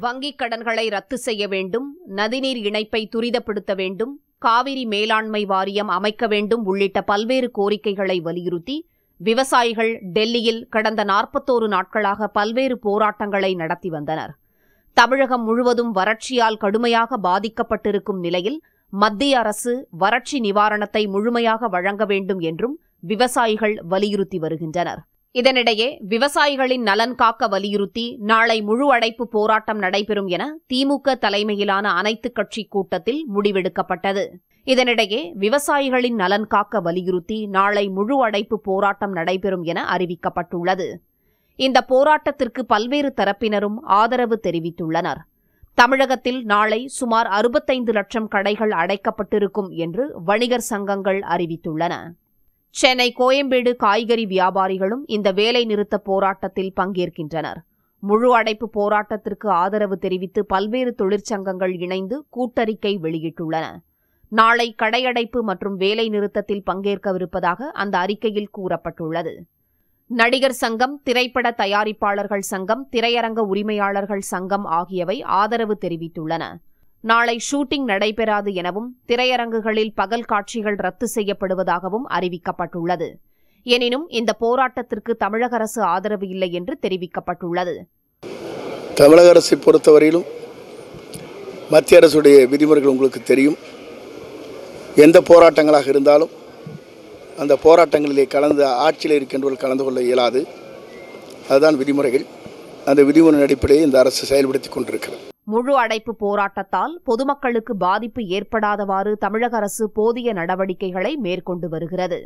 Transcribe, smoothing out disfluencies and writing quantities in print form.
வங்கிக் கடன்களை ரத்து செய்ய வேண்டும், நதிநீர் இணைப்பை துரிதப்படுத்த வேண்டும், காவிரி மேலாண்மை வாரியம் அமைக்க வேண்டும் உள்ளிட்ட பல்வேறு கோரிக்கைகளை வலியுறுத்தி விவசாயிகள் டெல்லியில் கடந்த 41 நாட்களாக பல்வேறு போராட்டங்களை நடத்தி வந்தனர். தமிழகம் முழுவதும் வறட்சியால் கடுமையாக பாதிக்கப்பட்டிருக்கும் நிலையில் மத்திய அரசு வறட்சி நிவாரணத்தை முழுமையாக வழங்க வேண்டும் என்றும் விவசாயிகள் வலியுறுத்தி வருகின்றனர். இதனிடையே விவசாயிகளின் நலன் காக்க வலியுறுத்தி நாளை முழு அடைப்பு போராட்டம் நடைபெறும் என திமுக தலைமையிலான அனைத்துக் கட்சி கூட்டத்தில் முடிவெடுக்கப்பட்டது. இதனிடையே விவசாயிகளின் நலன் காக்க வலியுறுத்தி நாளை முழு அடைப்பு போராட்டம் நடைபெறும் என அறிவிக்கப்பட்டுள்ளது. இந்த போராட்டத்திற்கு பல்வேறு தரப்பினரும் ஆதரவு தெரிவித்துள்ளனர். தமிழகத்தில் நாளை சுமார் 65 லட்சம் கடைகள் அடைக்கப்பட்டிருக்கும் என்று வணிகர் சங்கங்கள் அறிவித்துள்ளன. சென்னை கோயம்பேடு காய்கறி வியாபாரிகளும் இந்த வேலை நிறுத்த போராட்டத்தில் பங்கேற்கின்றனர். முழு அடைப்பு போராட்டத்திற்கு ஆதரவு தெரிவித்து பல்வேறு தொழிற்சங்கங்கள் இணைந்து கூட்டறிக்கை வெளியிட்டுள்ளன. நாளை கடையடைப்பு மற்றும் வேலை நிறுத்தத்தில் பங்கேற்கவிருப்பதாக அந்த அறிக்கையில் கூறப்பட்டுள்ளது. நடிகர் சங்கம், திரைப்பட தயாரிப்பாளர்கள் சங்கம், திரையரங்க உரிமையாளர்கள் சங்கம் ஆகியவை ஆதரவு தெரிவித்துள்ளன. நாளை ஷூட்டிங் நடைபெறாது எனவும் திரையரங்குகளில் பகல் காட்சிகள் ரத்து செய்யப்படுவதாகவும் அறிவிக்கப்பட்டுள்ளது. எனினும் இந்த போராட்டத்திற்கு தமிழக அரசு ஆதரவு இல்லை என்று தெரிவிக்கப்பட்டுள்ளது. தமிழக அரசை பொறுத்தவரையிலும் மத்திய அரசுடைய விதிமுறைகள் உங்களுக்கு தெரியும். எந்த போராட்டங்களாக இருந்தாலும் அந்த போராட்டங்களிலே ஆட்சியில் இருக்கின்றவர்கள் கலந்து கொள்ள இயலாது. அதுதான் விதிமுறைகள். அந்த விதிமுறை அடிப்படையை இந்த அரசு செயல்படுத்திக் கொண்டிருக்கிறது. முழு அடைப்பு போராட்டத்தால் பொதுமக்களுக்கு பாதிப்பு ஏற்படாதவாறு தமிழக அரசு போதிய நடவடிக்கைகளை மேற்கொண்டு வருகிறது.